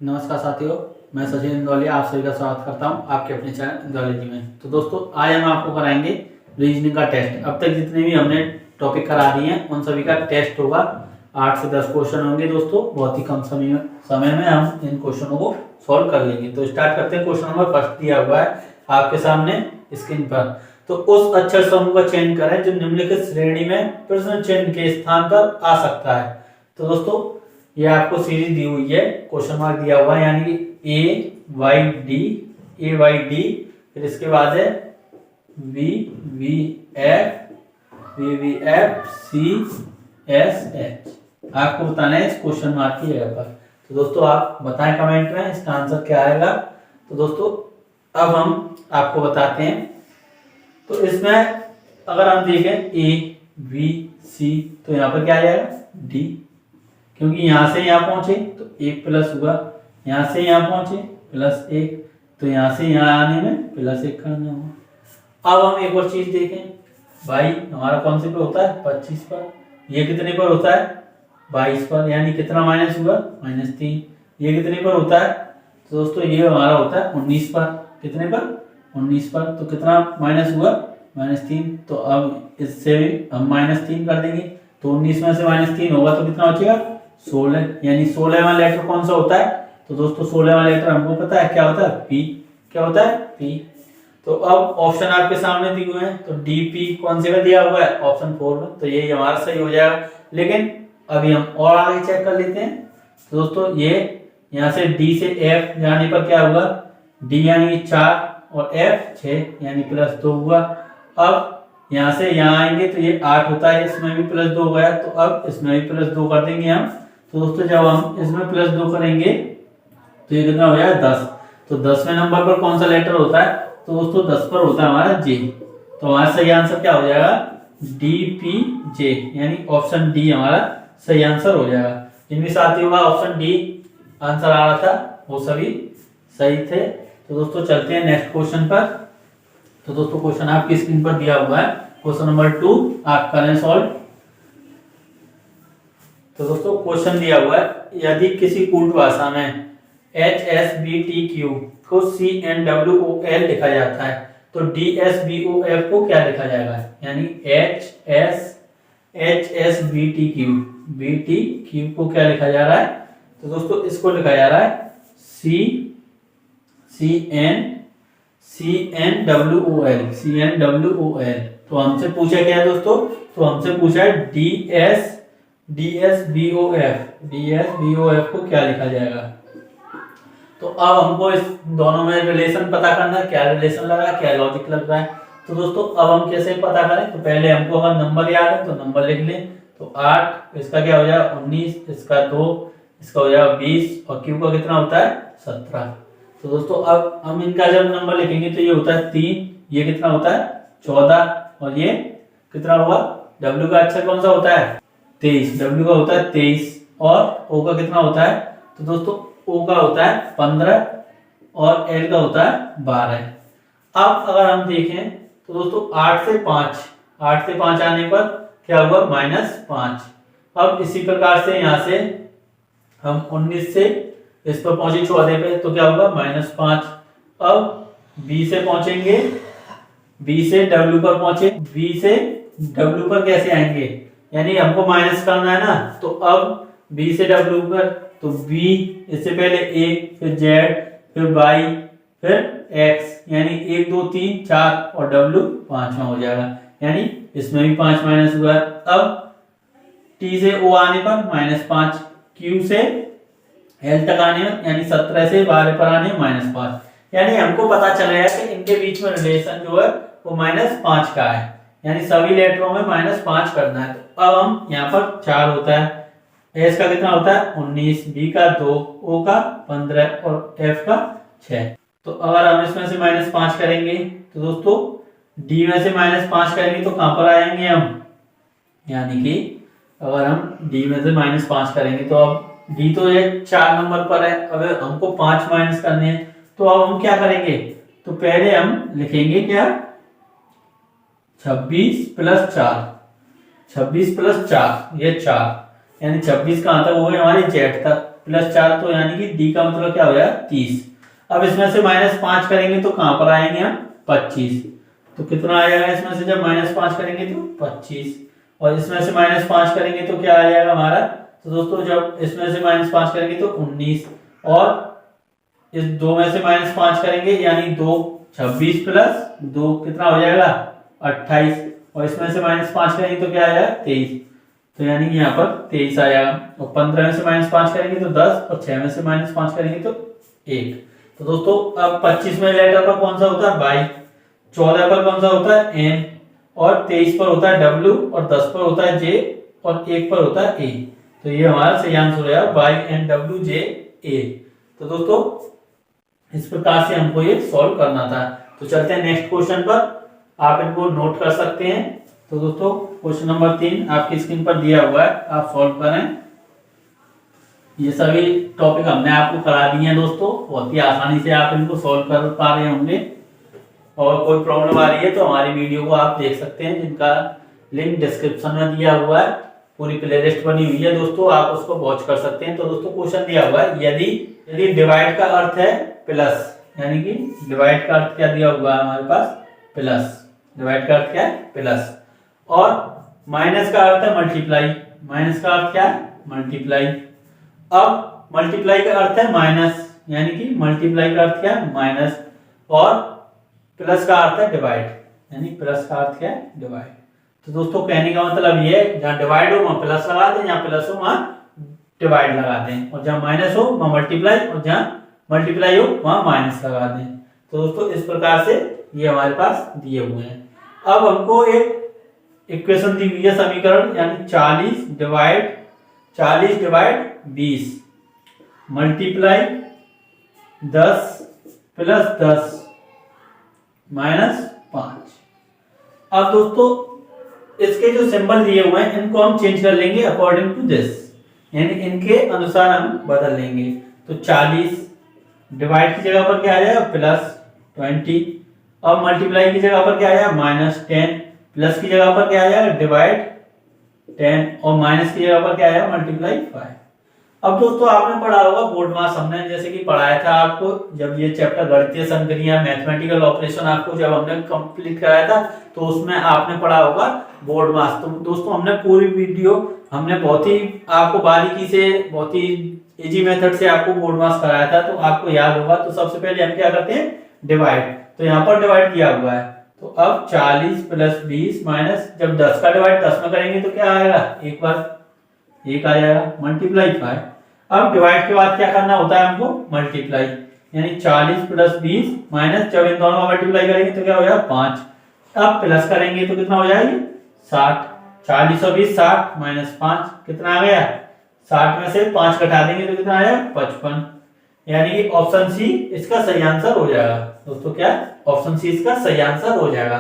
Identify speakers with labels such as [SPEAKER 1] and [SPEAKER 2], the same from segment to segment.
[SPEAKER 1] नमस्कार साथियों, मैं सचिन इंदौलिया आप सभी का स्वागत करता हूं आपके अपने चैनल इंदौलिया में। तो दोस्तों, आज हम आपको कराएंगे रीजनिंग का टेस्ट। अब तक जितने भी हमने टॉपिक करा दिए हैं उन सभी का टेस्ट होगा। 8 से 10 क्वेश्चन होंगे दोस्तों, बहुत ही कम समय में हम इन क्वेश्चनों को सॉल्व कर लेंगे। तो स्टार्ट करते हैं। क्वेश्चन नंबर फर्स्ट दिया हुआ है आपके सामने स्क्रीन पर। तो उस अक्षर समूह का चयन करें जो निम्नलिखित श्रेणी में प्रश्न चिन्ह के स्थान पर आ सकता है। तो दोस्तों, ये आपको सीरीज दी हुई है, क्वेश्चन मार्क दिया हुआ है, यानी कि ए वाई डी, फिर इसके बाद है V V F C S H. आपको बताना है इस क्वेश्चन मार्क की जगह पर। तो दोस्तों, आप बताएं कमेंट में इसका आंसर क्या आएगा। तो दोस्तों, अब हम आपको बताते हैं। तो इसमें अगर हम देखें ए बी सी, तो यहाँ पर क्या आ जाएगा डी, क्योंकि यहां से यहां पहुंचे तो 1 प्लस हुआ, यहां से यहां पहुंचे +1, तो यहां से यहां आने में +1 करना होगा। अब हम एक और चीज देखें भाई, हमारा कौन से पे होता है 25 पर, ये कितने पर होता है 22 पर, यानी कितना माइनस हुआ -3। ये कितने पर होता है, तो दोस्तों ये हमारा होता है 19 पर। कितने पर 19 पर, तो कितना माइनस हुआ -3। तो अब इससे भी हम -3 कर देंगे, तो 19 में से -3 होगा तो कितना बचेगा 16, यानी 16वां लेटर कौन सा होता है। तो दोस्तों 16वां लेटर हमको पता है क्या होता है पी। क्या होता है पी। तो अब ऑप्शन आपके सामने दिए हुए हैं, तो डी पी कौन से में दिया हुआ है ऑप्शन 4 में, तो ये हमारा सही हो जाएगा। लेकिन अभी हम और आगे चेक कर लेते हैं। तो दोस्तों, ये यहाँ से डी से एफ जाने पर क्या हुआ, डी यानी 4 और एफ 6 यानी +2 हुआ। अब यहाँ से यहाँ आएंगे तो ये 8 होता है, इसमें भी +2 गया, तो अब इसमें भी +2 कर देंगे हम। तो दोस्तों, जब हम इसमें +2 करेंगे तो ये कितना हो जाएगा 10। तो 10वें नंबर पर कौन सा लेटर होता है, तो दोस्तों 10 पर होता है हमारा जे। तो हमारा सही आंसर क्या हो जाएगा डी पी जे, यानी ऑप्शन डी हमारा सही आंसर हो जाएगा। जिन भी साथियों का ऑप्शन डी आंसर आ रहा था वो सभी सही थे। तो दोस्तों, चलते हैं नेक्स्ट क्वेश्चन पर। तो दोस्तों, क्वेश्चन आपकी स्क्रीन पर दिया हुआ है, क्वेश्चन नंबर 2 आप करें सॉल्व। तो दोस्तों, क्वेश्चन दिया हुआ है, यदि किसी कूट भाषा में HSBTQ को CNWOL लिखा जाता है तो DSBOF को क्या लिखा जाएगा, यानी HSBTQ को क्या लिखा जा रहा है। तो दोस्तों, इसको लिखा जा रहा है CNWOL। तो हमसे पूछा क्या है दोस्तों, तो हमसे पूछा है DSBOF को क्या लिखा जाएगा। तो अब हमको इस दोनों में रिलेशन पता करना है, क्या रिलेशन लग रहा है, क्या लॉजिक लग रहा है। तो दोस्तों, अब हम कैसे पता करें, तो पहले हमको अगर नंबर याद है तो नंबर लिख लें। तो 8, इसका क्या हो जाएगा 19, इसका 2, इसका हो जाएगा 20, और क्यू का कितना होता है 17। तो दोस्तों, अब हम इनका जब नंबर लिखेंगे तो ये होता है 3, ये कितना होता है 14, और ये कितना हुआ, डब्ल्यू का अक्षर कौन सा होता है 23, डब्ल्यू का होता है 23, और ओ का कितना होता है, तो दोस्तों ओ का होता है 15, और एल का होता है 12। अब अगर हम देखें तो दोस्तों 8 से 5 आने पर क्या हुआ -5। अब इसी प्रकार से यहाँ से हम 19 से इस पर पहुंचे 14 पे, तो क्या होगा -5। अब बी से पहुंचेंगे, बी से डब्ल्यू पर पहुंचे, बी से डब्ल्यू पर कैसे आएंगे, यानी हमको माइनस करना है ना। तो अब बी से डब्ल्यू पर, तो बी इससे पहले ए, फिर जेड, फिर वाई, फिर एक्स, यानी 1 2 3 4, और डब्ल्यू 5वां हो जाएगा, यानी इसमें भी 5 माइनस हुआ। अब टी से ओ आने पर -5, क्यू से एल तक आने में, यानी 17 से 12 पर आने -5, यानी हमको पता चल रहा है कि इनके बीच में रिलेशन जो है वो -5 का है, यानी सभी लेटरों में -5 करना है। तो अब हम यहाँ पर 4 होता है, एस का कितना होता है 19, बी का 2, ओ का 15, और एफ का 6। तो अगर हम इसमें से -5 करेंगे तो दोस्तों डी में से -5 करेंगे तो कहां पर आएंगे हम, यानी कि अगर हम डी में से -5 करेंगे तो अब डी तो ये 4 नंबर पर है, अगर हमको 5 माइनस करने हैं तो अब हम क्या करेंगे, तो पहले हम लिखेंगे क्या 26 + 4, 26 + 4 ये 4, यानी 26 कहां तक, वो है हमारे जेड तक। प्लस 4, तो यानी कि डी का मतलब क्या हो जाएगा 30। अब इसमें से -5 करेंगे तो कहां पर आएंगे हम 25। तो कितना आ जाएगा इसमें से जब -5 करेंगे तो 25, और इसमें से -5 करेंगे तो क्या आ जाएगा हमारा। तो दोस्तों जब इसमें से -5 करेंगे तो 19, और इस 2 में से -5 करेंगे यानी 2, 26 प्लस 2 कितना हो जाएगा 28, और इसमें से -5 करेंगे तो क्या आ जाएगा 23, तो यानी कि यहाँ पर 23 आ जाएगा। और 15 में से -5 करेंगे तो 10, और 6 में से -5 करेंगे तो 1। तो दोस्तों अब 25 में लेटर पर कौन सा होता है बाई, 14 पर कौन सा होता है एन, और 23 पर होता है डब्ल्यू, और 10 पर होता है जे, और 1 पर होता है ए। तो ये हमारा सही आंसर हो जाएगा बाई एन डब्ल्यू जे ए। तो दोस्तों इस प्रकार से हमको ये सॉल्व करना था। तो चलते हैं नेक्स्ट क्वेश्चन पर, आप इनको नोट कर सकते हैं। तो दोस्तों क्वेश्चन नंबर 3 आपकी स्क्रीन पर दिया हुआ है, आप सॉल्व करें। ये सभी टॉपिक हमने आपको करा दिए हैं दोस्तों, बहुत ही आसानी से आप इनको सॉल्व कर पा रहे होंगे। और कोई प्रॉब्लम आ रही है तो हमारी वीडियो को आप देख सकते हैं, जिनका लिंक डिस्क्रिप्शन में दिया हुआ है। पूरी प्लेलिस्ट बनी हुई है दोस्तों, आप उसको वॉच कर सकते हैं। तो दोस्तों क्वेश्चन दिया हुआ है, यदि डिवाइड का अर्थ है प्लस, यानी कि डिवाइड का अर्थ क्या दिया हुआ है हमारे पास प्लस, डिवाइड का अर्थ क्या है प्लस, और माइनस का अर्थ है मल्टीप्लाई, माइनस का अर्थ क्या है मल्टीप्लाई। अब मल्टीप्लाई का अर्थ है माइनस, यानी कि मल्टीप्लाई का अर्थ क्या है माइनस, और प्लस का अर्थ है डिवाइड, यानी प्लस का अर्थ क्या है डिवाइड। तो दोस्तों कहने का मतलब ये है, जहां डिवाइड हो वहां प्लस लगा दें, जहां प्लस हो वहां डिवाइड लगा दें, और जहां माइनस हो वहां मल्टीप्लाई, और जहां मल्टीप्लाई हो वहां माइनस लगा दें। तो दोस्तों इस प्रकार से ये हमारे पास दिए हुए हैं। अब हमको एक इक्वेशन दी हुई है समीकरण, यानी 40 डिवाइड 20 मल्टीप्लाई 10 प्लस 10 -5। अब दोस्तों इसके जो सिंबल दिए हुए हैं इनको हम चेंज कर लेंगे अकॉर्डिंग टू दिस, यानी इनके अनुसार हम बदल लेंगे। तो 40 डिवाइड की जगह पर क्या आ जाएगा +20, और मल्टीप्लाई की जगह पर क्या आ जाएगा -10, प्लस की जगह पर क्या आ जाएगा डिवाइड 10, और माइनस की जगह पर क्या आ जाएगा मल्टीप्लाई 5। अब दोस्तों आपने पढ़ा होगा बोर्ड मास, हमने जैसे कि पढ़ाया था आपको जब ये चैप्टर गणितीय संक्रिया मैथमेटिकल ऑपरेशन आपको जब हमने कंप्लीट कराया था, तो उसमें आपने पढ़ा होगा बोर्ड मास। तो दोस्तों हमने पूरी वीडियो हमने बहुत ही आपको बारीकी से, बहुत ही इजी मेथड से आपको बोर्ड मास कराया था, तो आपको याद होगा। तो सबसे पहले हम क्या करते हैं डिवाइड, तो यहाँ पर डिवाइड किया हुआ है। तो अब 40 प्लस 20 माइनस, जब 10 का डिवाइड 10 में करेंगे तो क्या आएगा एक बार 1 आ जाएगा, मल्टीप्लाई 5। अब डिवाइड के बाद क्या करना होता है हमको मल्टीप्लाई, यानी 40 प्लस 20 माइनस, जब इन दोनों का मल्टीप्लाई करेंगे तो क्या हो जाएगा 5। अब प्लस करेंगे तो कितना हो जाएगी 60, 40 और 20 60 माइनस 5 कितना आ गया 60 में से 5 घटा देंगे तो कितना आया 55, यानी कि ऑप्शन सी इसका सही आंसर हो जाएगा। दोस्तों क्या ऑप्शन सी इसका सही आंसर हो जाएगा।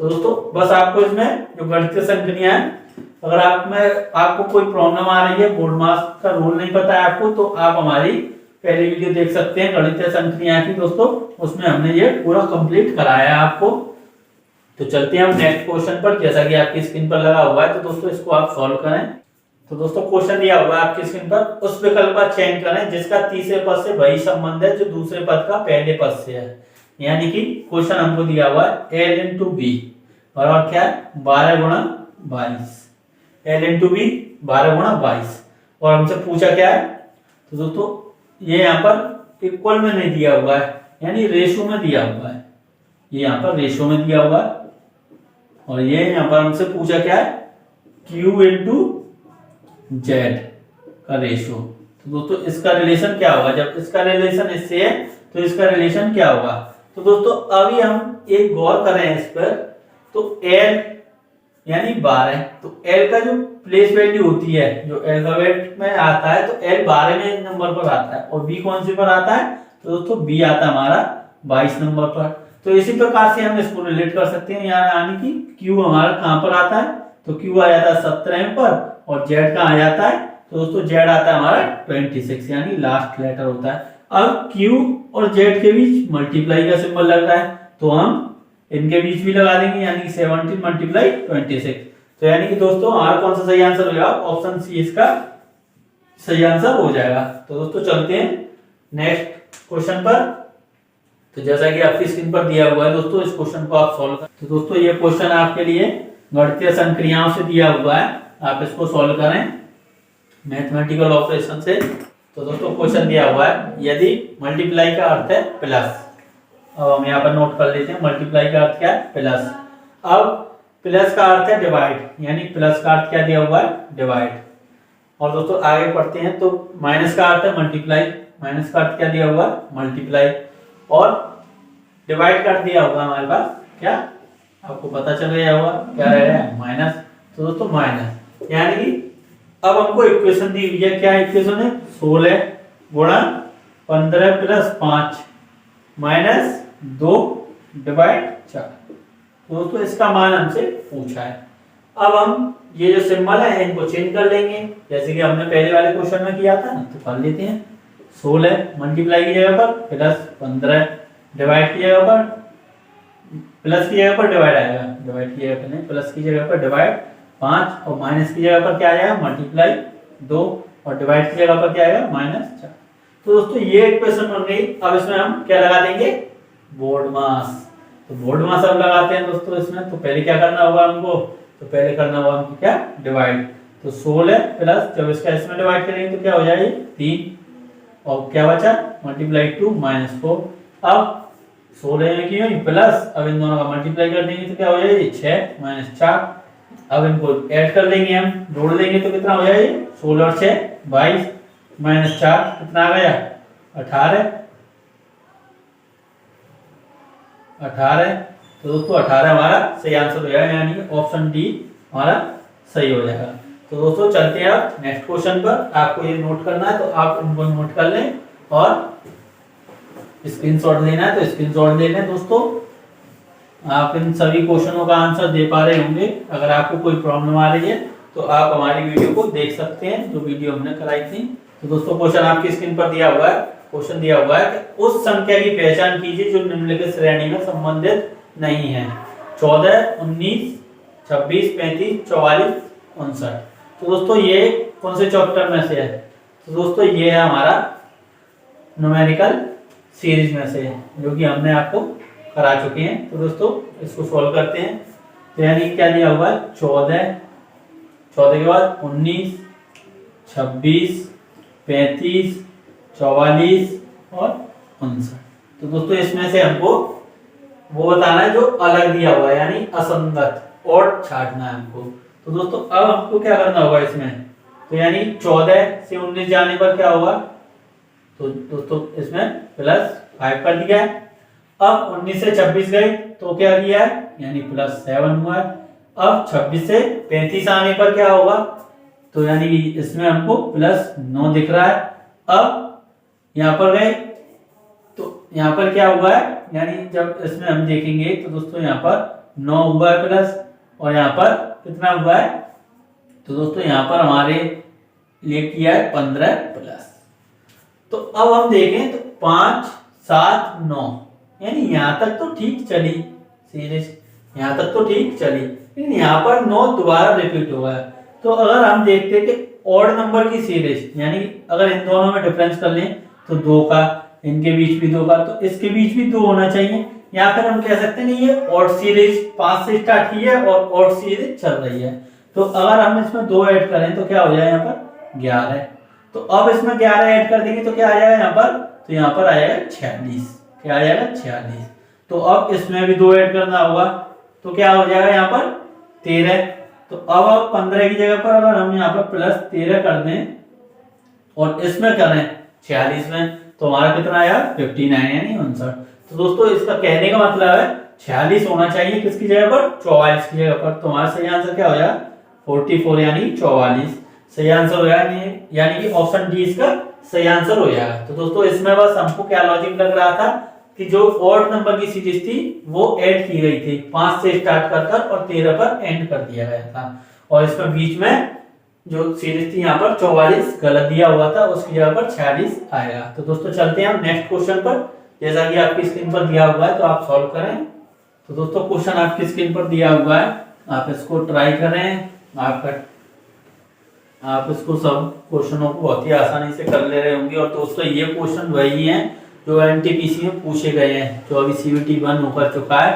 [SPEAKER 1] तो दोस्तों बस आपको इसमें जो गणितीय संक्रिया है, अगर आपको कोई प्रॉब्लम आ रही है, बोर्ड मास का रूल नहीं पता है आपको, तो आप हमारी पहली वीडियो देख सकते हैं गणितीय संक्रिया की दोस्तों, उसमें हमने ये पूरा कंप्लीट कराया है आपको। तो चलते हैं हम नेक्स्ट क्वेश्चन पर, जैसा कि आपकी स्क्रीन पर लगा हुआ है। तो दोस्तों इसको आप सॉल्व करें। तो दोस्तों क्वेश्चन दिया हुआ है आपकी स्क्रीन पर, उस विकल्प का चयन करें जिसका तीसरे पद से वही संबंध है जो दूसरे पद का पहले पद से है। यानी कि क्वेश्चन हमको दिया हुआ है L into B बराबर क्या है 12 गुणा 22, L into B 12 गुणा 22, और हमसे पूछा क्या है। तो दोस्तों ये यहाँ पर इक्वल में नहीं दिया हुआ है, यानी रेशो में दिया हुआ है, ये यहाँ पर रेशो में दिया हुआ है, और ये यहाँ पर हमसे पूछा क्या है Q into Z का रेशो। तो दोस्तों इसका रिलेशन क्या होगा, जब इसका रिलेशन इससे है तो इसका रिलेशन क्या होगा। तो दोस्तों अभी हम एक गौर करें इस पर, तो L यानी 12, तो L का जो प्लेस वैल्यू होती है, जो अल्फाबेट में आता है, तो L 12वें नंबर पर आता है, और B कौन से पर आता है, तो दोस्तों B आता है हमारा 22 नंबर पर। तो इसी प्रकार से हम इसको रिलेट कर सकते हैं, यहाँ यानी कि Q हमारा कहां पर आता है, तो Q आ जाता है 17 पर, और Z कहां आ जाता है, तो दोस्तों Z आता है हमारा 26, यानी लास्ट लेटर होता है। अब Q और Z के बीच मल्टीप्लाई का सिंबल लग रहा है, तो हम इनके बीच भी लगा देंगे, यानी कि 17 मल्टीप्लाई 26। तो यानी कि दोस्तों हमारा कौन सा सही आंसर हो जाएगा, ऑप्शन सी इसका सही आंसर हो जाएगा। तो दोस्तों चलते हैं नेक्स्ट क्वेश्चन पर। तो जैसा कि आपकी स्क्रीन पर दिया हुआ है दोस्तों, इस क्वेश्चन को आप सॉल्व करें। तो दोस्तों ये क्वेश्चन आपके लिए गणितीय संक्रियाओं से दिया हुआ है, आप इसको सॉल्व करें मैथमेटिकल ऑपरेशन से। तो दोस्तों क्वेश्चन दिया हुआ है, यदि मल्टीप्लाई का अर्थ है प्लस, अब हम यहाँ पर नोट कर लेते हैं मल्टीप्लाई का अर्थ क्या है, प्लस। अब प्लस का अर्थ है डिवाइड, यानी प्लस का अर्थ क्या दिया हुआ है, डिवाइड। और दोस्तों आगे पढ़ते हैं, तो माइनस का अर्थ है मल्टीप्लाई, माइनस का अर्थ क्या दिया हुआ है, मल्टीप्लाई। और डिवाइड कर दिया होगा हमारे पास क्या, आपको पता चल गया होगा क्या रह रहा है, माइनस। तो दोस्तों माइनस, यानी कि अब हमको इक्वेशन दी हुई है, क्या इक्वेशन है, 16 गुणा 15 प्लस 5 माइनस 2 डिवाइड 4। तो दोस्तों इसका मान हमसे पूछा है। अब हम ये जो सिंबल है इनको चेंज कर लेंगे, जैसे कि हमने पहले वाले क्वेश्चन में किया था ना, तो कर लेते हैं। 16 मल्टीप्लाई की जगह पर प्लस 15 डिवाइड की जगह पर, प्लस की जगह पर डिवाइड आएगा, डिवाइड की जगह पर नहीं, प्लस की जगह पर डिवाइड 5 और माइनस की जगह पर क्या आएगा, मल्टीप्लाई 2 और डिवाइड की जगह पर क्या आएगा, माइनस 4। तो दोस्तों ये इक्वेशन बन गई। अब इसमें हम क्या लगा देंगे, बोर्ड मास। तो बोर्ड मास अब लगाते हैं दोस्तों इसमें। तो पहले क्या करना होगा हमको, तो पहले करना होगा हमको क्या, डिवाइड। तो 16 प्लस, जब इसका इसमें डिवाइड करेंगे तो क्या हो जाएगी 3 और क्या बचा मल्टीप्लाई 2 माइनस 4। अब 16 में क्यों प्लस, अब इन दोनों का मल्टीप्लाई कर देंगे तो क्या हो जाएगी 6 माइनस 4। अब इनको ऐड कर लेंगे, हम जोड़ लेंगे तो कितना हो जाएगी, 16 और 6 22 माइनस 4 कितना आ गया 18। तो दोस्तों 18 हमारा सही आंसर हो जाएगा, यानी कि ऑप्शन डी हमारा सही हो जाएगा। तो दोस्तों चलते हैं आप नेक्स्ट क्वेश्चन पर। आपको ये नोट करना है तो आप इनको नोट कर लें और स्क्रीनशॉट लेना है तो स्क्रीनशॉट ले लें। दोस्तों आप इन सभी क्वेश्चनों का आंसर दे पा रहे होंगे। अगर आपको कोई प्रॉब्लम आ रही है तो आप हमारी वीडियो को देख सकते हैं, जो वीडियो हमने कराई थी। तो दोस्तों क्वेश्चन आपकी स्क्रीन पर दिया हुआ है। क्वेश्चन दिया हुआ है कि उस संख्या की पहचान कीजिए जो निम्नलिखित श्रेणी में संबंधित नहीं है, 14 19 26 35 44 59। तो दोस्तों ये कौन से चैप्टर में से है, तो दोस्तों ये है हमारा न्यूमेरिकल सीरीज में से, जो कि हमने आपको करा चुके हैं। तो दोस्तों इसको सॉल्व करते हैं। तो यानी क्या दिया हुआ है, 14 के बाद 19 26 35 44 और 59। तो दोस्तों इसमें से हमको वो बताना है जो अलग दिया हुआ है, यानी असंगत, और छांटना है हमको। तो दोस्तों अब हमको क्या करना होगा इसमें, तो यानी 14 से 19 जाने पर क्या होगा, तो दोस्तों इसमें प्लस 5 कर दिया है। अब 19 से 26 गए तो क्या किया है, यानी प्लस 7 हुआ है। अब 26 से 35 आने पर क्या होगा, तो यानी इसमें हमको प्लस 9 दिख रहा है। अब यहाँ पर गए तो यहाँ पर क्या हुआ है, यानी जब इसमें हम देखेंगे तो दोस्तों यहाँ पर 9 हुआ है प्लस, और यहाँ पर कितना हुआ है, तो दोस्तों यहाँ पर हमारे लिए किया है 15 प्लस। तो अब हम देखें तो 5 7 9, यानी यहाँ तक तो ठीक चली सीरीज, यहाँ तक तो ठीक चली, लेकिन यहाँ पर 9 दोबारा रिपीट हुआ है। तो अगर हम देखते हैं कि ऑड नंबर की सीरीज, यानी अगर इन दोनों में डिफरेंस कर लें तो 2 का, इनके बीच भी 2 का, तो इसके बीच भी 2 होना चाहिए। या फिर हम कह सकते हैं ये ऑड सीरीज 5 से स्टार्ट की है और ऑड सीरीज चल रही है। तो अगर हम इसमें 2 ऐड करें तो क्या हो जाए, यहाँ पर 11। तो अब इसमें 11 ऐड कर देंगे तो क्या आ जाएगा यहाँ पर, तो यहाँ पर आएगा 46। क्या आ जाएगा 46। तो अब इसमें भी 2 ऐड करना होगा तो क्या हो जाएगा यहाँ पर 13। तो अब 15 की जगह पर अगर हम यहाँ पर प्लस 13 कर दें और इसमें करें 46 में, तो हमारा कितना आया 59, यानी 59। तो दोस्तों इसका कहने का मतलब है 46 होना चाहिए किसकी जगह पर, 44 की जगह पर। तो हमारा सही आंसर क्या हो जाएगा 44, यानी 44 सही आंसर हो जाएगा, यानी कि ऑप्शन डी इसका सही आंसर हो जाएगा। तो दोस्तों इसमें बस हमको क्या लॉजिक लग रहा था कि जो ऑड नंबर की सीरीज थी वो ऐड की गई थी, 5 से स्टार्ट कर और 13 पर एंड कर दिया गया था, और इसमें बीच में जो सीरीज थी यहाँ पर 44 गलत दिया हुआ था, उसकी जगह पर 46 आएगा। तो दोस्तों चलते हैं हम नेक्स्ट क्वेश्चन पर, जैसा कि आपकी स्क्रीन पर दिया हुआ है तो आप सॉल्व करें। तो दोस्तों क्वेश्चन आपकी स्क्रीन पर दिया हुआ है, आप इसको ट्राई करें। आपका आप इसको सब क्वेश्चनों को बहुत ही आसानी से कर ले रहे होंगे। और दोस्तों ये क्वेश्चन वही हैं जो एनटीपीसी में पूछे गए हैं, जो अभी सीवीटी 1 होकर चुका है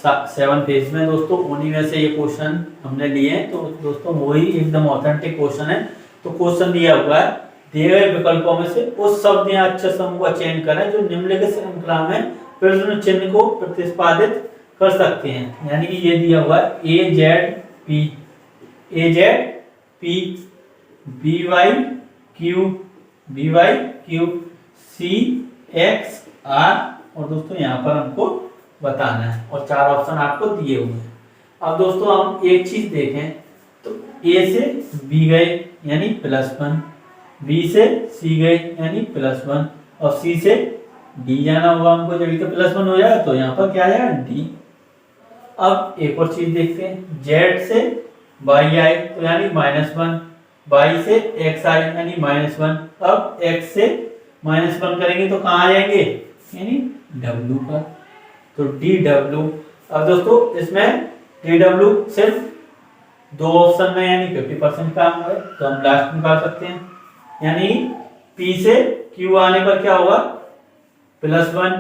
[SPEAKER 1] 7 फेज में दोस्तों, उन्हीं में से ये क्वेश्चन हमने लिए हैं। तो दोस्तों वही एकदम ऑथेंटिक क्वेश्चन है। तो क्वेश्चन दिया हुआ है, दिए गए विकल्पों में से उस शब्द या अक्षर समूह का चयन करें जो निम्नलिखित श्रृंखला में प्रश्न चिन्ह को प्रतिपादित कर सकते हैं। यानी कि ये दिया हुआ है A Z P B Y Q C X R, और दोस्तों यहाँ पर हमको बताना है और 4 ऑप्शन आपको दिए हुए हैं। अब दोस्तों हम एक चीज देखें तो ए से बी गए यानी +1, बी से सी गए यानी +1 और सी से डी जाना होगा हमको, जब तो +1 हो जाएगा तो यहाँ पर क्या आ जाएगा डी। अब एक और चीज देखते हैं, जेड से वाई आए तो यानी -1, वाई से एक्स आए यानी -1, अब एक्स से -1 करेंगे तो कहाँ आ जाएंगे यानी डब्ल्यू पर, तो डी डब्ल्यू। अब दोस्तों इसमें डी डब्ल्यू सिर्फ 2 ऑप्शन में यानी 50% काम है, तो हम लास्ट निकाल सकते हैं। यानी P से Q आने पर क्या होगा +1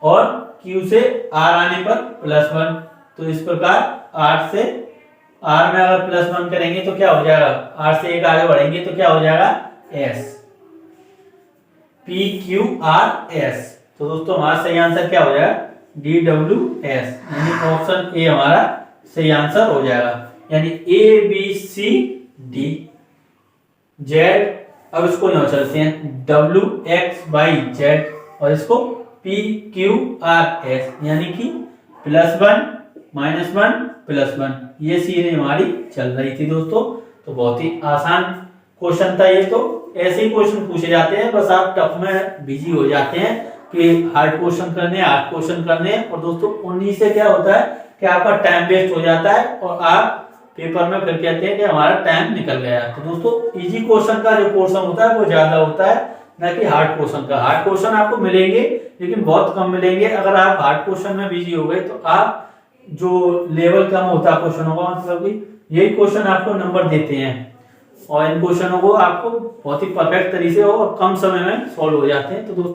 [SPEAKER 1] और Q से R आने पर +1, तो इस प्रकार R से R में अगर +1 करेंगे तो क्या हो जाएगा, R से एक आगे बढ़ेंगे तो क्या हो जाएगा S, PQRS। तो दोस्तों हमारा सही आंसर क्या हो जाएगा DWS, यानी ऑप्शन ए हमारा सही आंसर हो जाएगा। यानी ABCD Z, अब इसको यहाँ चलते हैं WXYZ और इसको PQRS, यानी कि +1 -1 +1, ये सीरीज हमारी चल रही थी दोस्तों। तो बहुत ही आसान क्वेश्चन था ये, तो ऐसे ही क्वेश्चन पूछे जाते हैं, बस आप टफ में बिजी हो जाते हैं कि हार्ड क्वेश्चन करने हैं और दोस्तों उन्हीं से क्या होता है कि आपका टाइम वेस्ट हो जाता है और आप पेपर में फिर कहते हैं कि हमारा टाइम निकल गया। तो दोस्तों इजी क्वेश्चन का जो पोर्शन होता है वो ज्यादा होता है ना कि हार्ड क्वेश्चन का। हार्ड क्वेश्चन आपको मिलेंगे लेकिन बहुत कम मिलेंगे। अगर आप हार्ड क्वेश्चन में बिजी हो गए तो आप जो लेवल कम होता है क्वेश्चनों का, मतलब कि यही क्वेश्चन आपको नंबर देते हैं और इन क्वेश्चनों को आपको बहुत ही परफेक्ट तरीके से और कम समय में सॉल्व हो जाते हैं। तो दोस्तों